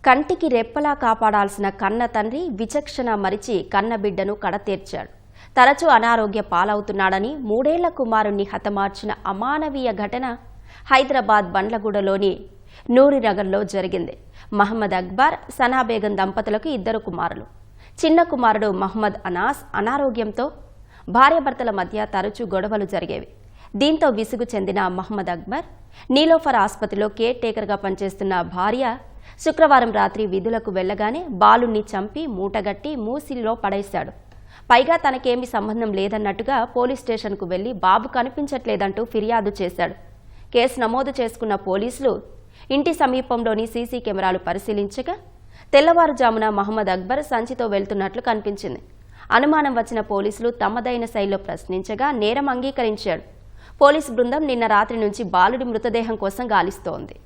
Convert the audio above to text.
కంటికి రెప్పలా కాపాడాల్సిన కన్న తండ్రి విచక్షణ మరిచి కన్న బిడ్డను కడతీర్చాడు. తరచూ అనారోగ్య పాలవుతున్నాడని 3 ఏళ్ల కుమారుణ్ణి హతమార్చిన అమానవీయ ఘటన హైదరాబాద్ బండ్లగూడలోని నూరినగర్లో జరిగింది. మహమ్మద్ అక్బర్, సనాబేగం దంపతులకు 2 కుమారులు. చిన్న కుమారుడు మహమ్మద్ అనాస్ అనారోగ్యంతో భార్యాభర్తల మధ్య తరచూ గొడవలు జరిగేవి. దీంతో విసుగు చెందిన మహమ్మద్ అక్బర్ నీలోఫర్ ఆసుపత్రిలో కేర్ టేకర్గా పనిచేస్తున్న భార్య శుక్రవారం రాత్రి విధులకు వెళ్లగానే బాలుణ్ణి చంపి మూటగట్టి మూసిలో పడేశాడు. పైగా తనకేమీ సంబంధం లేదన్నట్టుగా పోలీస్ స్టేషన్కు వెళ్లి బాబు కనిపించట్లేదంటూ ఫిర్యాదు చేశాడు. కేసు నమోదు చేసుకున్న పోలీసులు ఇంటి సమీపంలోని సీసీ కెమెరాలు పరిశీలించగా తెల్లవారుజామున మహమ్మద్ అక్బర్ సంచితో వెళ్తున్నట్లు కనిపించింది. అనుమానం వచ్చిన పోలీసులు తమదైన శైలిలో ప్రశ్నించగా నేరం అంగీకరించాడు. పోలీసు బృందం నిన్న రాత్రి నుంచి బాలుడి మృతదేహం కోసం గాలిస్తోంది.